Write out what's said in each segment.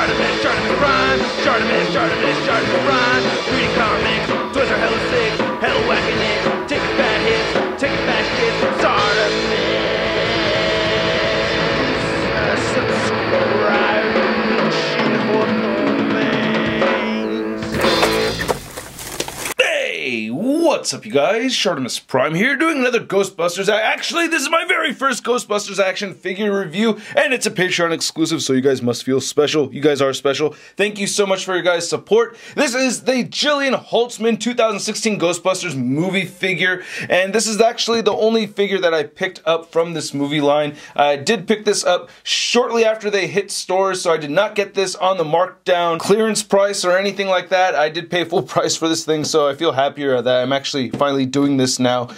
ShartimusPrime, ShartimusPrime. Reading comics, toys are hella sick, hella whacking it, taking bad hits, taking bad shit. Subscribe. Hey, what's up you guys? ShartimusPrime here doing another Ghostbusters. Actually, this is my very first Ghostbusters action figure review, and it's a Patreon exclusive, so you guys must feel special. You guys are special. Thank you so much for your guys' support. This is the Jillian Holtzmann 2016 Ghostbusters movie figure, and this is actually the only figure that I picked up from this movie line. I did pick this up shortly after they hit stores, so I did not get this on the markdown clearance price or anything like that. I did pay full price for this thing, so I feel happier that I'm actually finally doing this now,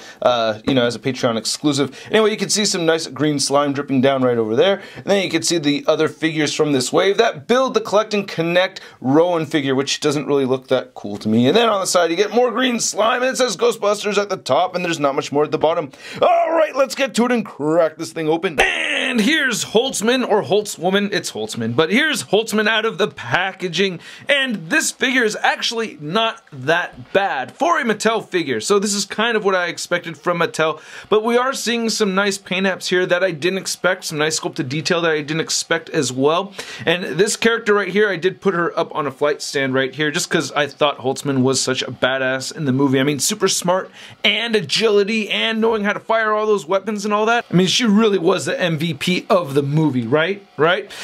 you know, as a Patreon exclusive. Anyway, you can see some nice green slime dripping down right over there, and then you can see the other figures from this wave that build the Collect and Connect Rowan figure, which doesn't really look that cool to me. And then on the side, you get more green slime, and it says Ghostbusters at the top, and there's not much more at the bottom. Alright, let's get to it and crack this thing open. And here's Holtzmann, or Holtzwoman, it's Holtzmann, but here's Holtzmann out of the packaging, and this figure is actually not that bad for a Mattel figure. So this is kind of what I expected from Mattel, but we are seeing some nice paint apps here that I didn't expect, some nice sculpted detail that I didn't expect as well. And this character right here, I did put her up on a flight stand right here just because I thought Holtzmann was such a badass in the movie. I mean, super smart and agility and knowing how to fire all those weapons and all that. I mean, she really was the MVP of the movie, right?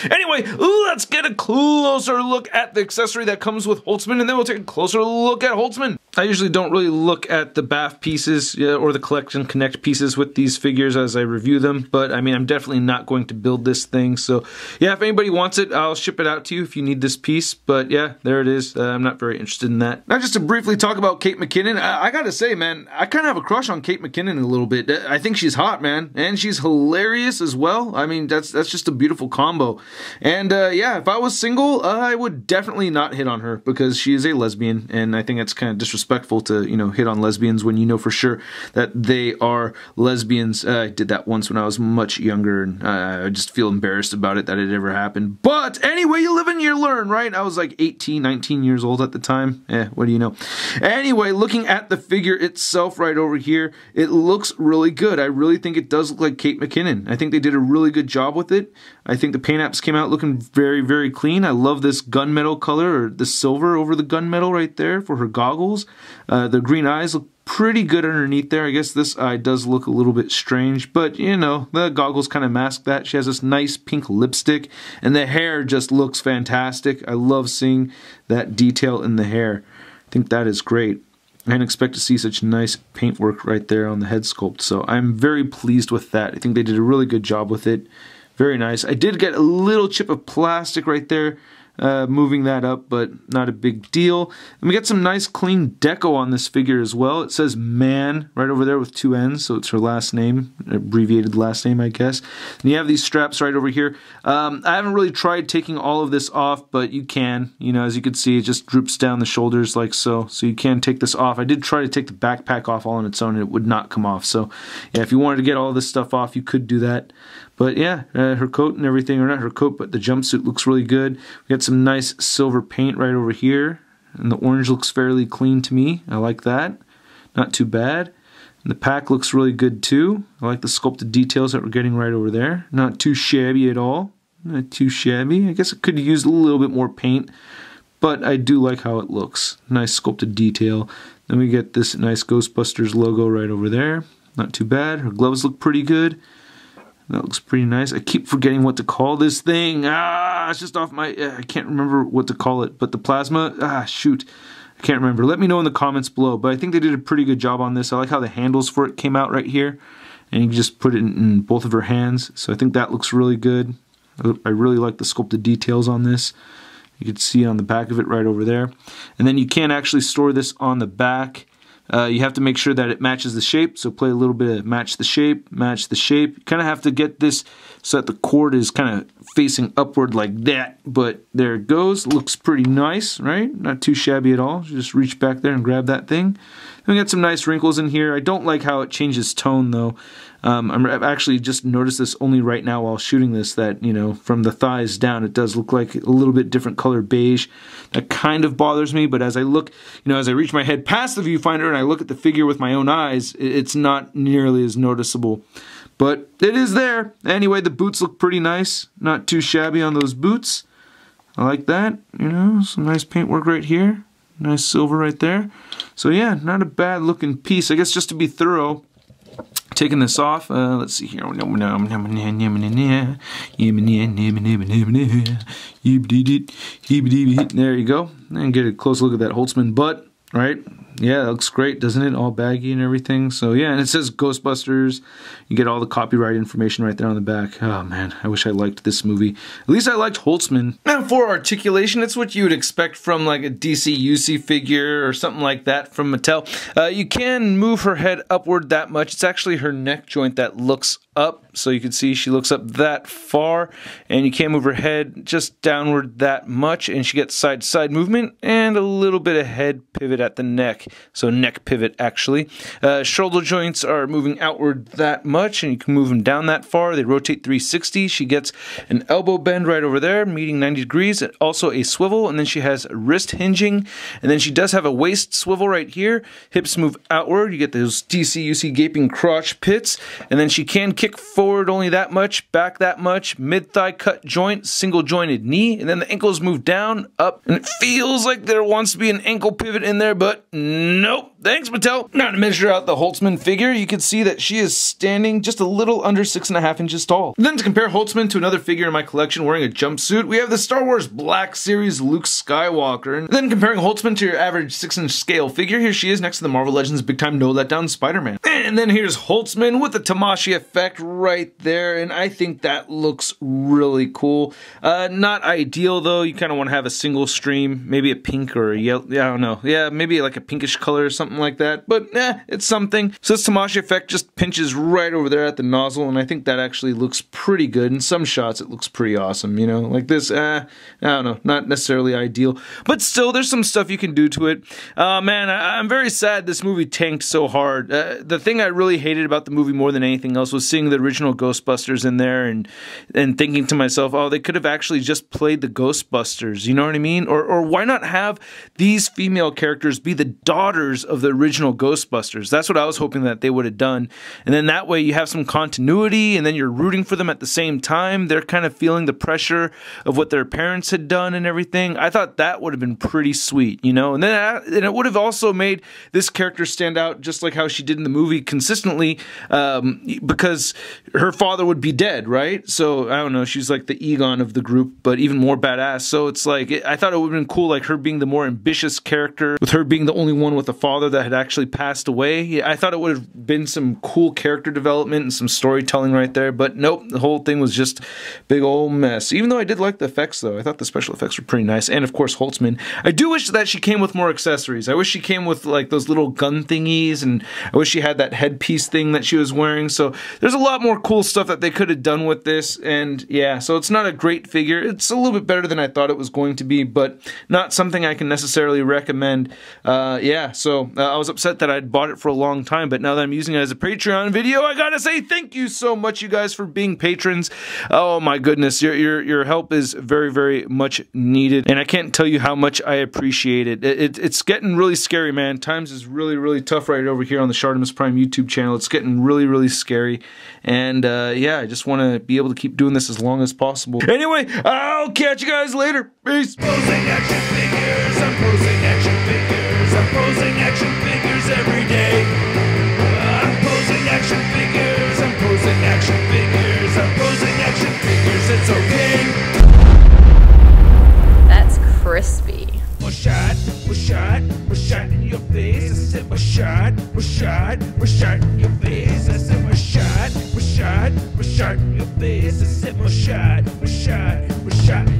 Anyway, let's get a closer look at the accessory that comes with Holtzmann, and then we'll take a closer look at Holtzmann. I usually don't really look at the BAF pieces or the Collect and Connect pieces with these figures as I review them, but I mean, I'm definitely not going to build this thing, so yeah, if anybody wants it, I'll ship it out to you if you need this piece, but yeah, there it is. I'm not very interested in that. Now, just to briefly talk about Kate McKinnon, I gotta say, man, I kind of have a crush on Kate McKinnon a little bit. I think she's hot, man, and she's hilarious as well. I mean, that's just a beautiful combo, and yeah, if I was single, I would definitely not hit on her because she is a lesbian, and I think that's kind of disrespectful to, you know, hit on lesbians when you know for sure that they are lesbians. I did that once when I was much younger, and I just feel embarrassed about it that it ever happened. But anyway, you live and you learn, right? I was like 18, 19 years old at the time. What do you know? Anyway, looking at the figure itself right over here, it looks really good. I really think it does look like Kate McKinnon. I think they did a really good job with it. I think the paint apps came out looking very, very clean. I love this gunmetal color, or the silver over the gunmetal right there for her goggles. The green eyes look pretty good underneath there. I guess this eye does look a little bit strange, but you know, the goggles kind of mask that. She has this nice pink lipstick, and the hair just looks fantastic. I love seeing that detail in the hair. I think that is great. I didn't expect to see such nice paintwork right there on the head sculpt, so I'm very pleased with that. I think they did a really good job with it. Very nice. I did get a little chip of plastic right there, moving that up, but not a big deal. And we got some nice clean deco on this figure as well. It says Man right over there with 2 N's, so it's her last name, abbreviated last name, I guess. And you have these straps right over here. I haven't really tried taking all of this off, but you can. You know, as you can see, it just droops down the shoulders like so. So you can take this off. I did try to take the backpack off all on its own, and it would not come off. So yeah, if you wanted to get all this stuff off, you could do that. But yeah, her coat and everything, or not her coat, but the jumpsuit looks really good. We got some nice silver paint right over here, and the orange looks fairly clean to me. I like that. Not too bad. And the pack looks really good too. I like the sculpted details that we're getting right over there. Not too shabby at all. Not too shabby. I guess it could use a little bit more paint, but I do like how it looks. Nice sculpted detail. Then we get this nice Ghostbusters logo right over there. Not too bad. Her gloves look pretty good. That looks pretty nice. I keep forgetting what to call this thing. It's just off my... I can't remember what to call it. But the plasma... shoot. I can't remember. Let me know in the comments below. But I think they did a pretty good job on this. I like how the handles for it came out right here. And you can just put it in both of her hands. So I think that looks really good. I really like the sculpted details on this. You can see on the back of it right over there. And then you can actually store this on the back. You have to make sure that it matches the shape, so play a little bit of match the shape, match the shape. You kind of have to get this so that the cord is kind of facing upward like that, but there it goes. Looks pretty nice, right? Not too shabby at all. Just reach back there and grab that thing. And we got some nice wrinkles in here. I don't like how it changes tone though. I've actually just noticed this only right now while shooting this, that, you know, from the thighs down, it does look like a little bit different color beige. That kind of bothers me, but as I look, you know, as I reach my head past the viewfinder and I look at the figure with my own eyes, it's not nearly as noticeable. But it is there. Anyway, the boots look pretty nice. Not too shabby on those boots. I like that. You know, some nice paintwork right here. Nice silver right there. So yeah, not a bad looking piece. I guess just to be thorough, taking this off, let's see here. There you go. And get a close look at that Holtzmann butt, right? Yeah, that looks great, doesn't it? All baggy and everything. So yeah, and it says Ghostbusters. You get all the copyright information right there on the back. Oh man, I wish I liked this movie. At least I liked Holtzmann. Now for articulation, it's what you would expect from like a DC UC figure or something like that from Mattel. You can move her head upward that much. It's actually her neck joint that looks up, so you can see she looks up that far, and you can't move her head just downward that much, and she gets side to side movement and a little bit of head pivot at the neck, so neck pivot actually. Shoulder joints are moving outward that much, and you can move them down that far. They rotate 360. She gets an elbow bend right over there, meeting 90 degrees, and also a swivel, and then she has wrist hinging, and then she does have a waist swivel right here. Hips move outward. You get those DC UC gaping crotch pits, and then she can kick forward only that much, back that much, mid-thigh cut joint, single jointed knee, and then the ankles move down, up, and it feels like there wants to be an ankle pivot in there, but nope. Thanks, Mattel. Now to measure out the Holtzmann figure, you can see that she is standing just a little under 6.5 inches tall. And then to compare Holtzmann to another figure in my collection wearing a jumpsuit, we have the Star Wars Black Series Luke Skywalker. And then comparing Holtzmann to your average 6-inch scale figure, here she is next to the Marvel Legends Big Time No Letdown Spider-Man. And then here's Holtzmann with the Tamashii effect right there, and I think that looks really cool. Not ideal though. You kind of want to have a single stream, maybe a pink or a yellow, I don't know. Yeah, maybe like a pinkish color or something like that, but it's something. So this Tamashii effect just pinches right over there at the nozzle, and I think that actually looks pretty good. In some shots it looks pretty awesome, you know, like this, I don't know, not necessarily ideal, but still there's some stuff you can do to it. Man, I'm very sad this movie tanked so hard. The thing I really hated about the movie more than anything else was seeing the original Ghostbusters in there and thinking to myself, oh, they could have actually just played the Ghostbusters, you know what I mean? Or why not have these female characters be the daughters of the original Ghostbusters? That's what I was hoping that they would have done. And then that way you have some continuity, and then you're rooting for them at the same time. They're kind of feeling the pressure of what their parents had done and everything. I thought that would have been pretty sweet, you know? And then it would have also made this character stand out just like how she did in the movie consistently, because her father would be dead, right? So, I don't know, she's like the Egon of the group, but even more badass. So it's like, I thought it would have been cool, like her being the more ambitious character, with her being the only one with a father that had actually passed away. I thought it would have been some cool character development and some storytelling right there, but nope, the whole thing was just big old mess. Even though I did like the effects though, I thought the special effects were pretty nice, and of course Holtzmann. I do wish that she came with more accessories. I wish she came with like those little gun thingies, and I wish she had that headpiece thing that she was wearing. So there's a lot more cool stuff that they could have done with this, and yeah, so it's not a great figure. It's a little bit better than I thought it was going to be, but not something I can necessarily recommend. Yeah, so I was upset that I'd bought it for a long time, but now that I'm using it as a Patreon video, I gotta say thank you so much, you guys, for being patrons. Oh my goodness, your help is very, very much needed, and I can't tell you how much I appreciate it. It's getting really scary, man. Times is really, really tough right over here on the ShartimusPrime YouTube channel. It's getting really, really scary, and yeah, I just want to be able to keep doing this as long as possible. Anyway, I'll catch you guys later. Peace. Posing action figures, I'm posing action figures, I'm posing action figures every day. I'm posing action figures, I'm posing action figures, I'm posing action figures, it's okay. That's crispy. We're shot in your face. I said we're shot in your face. I said we're shot in your face. I said we're shot in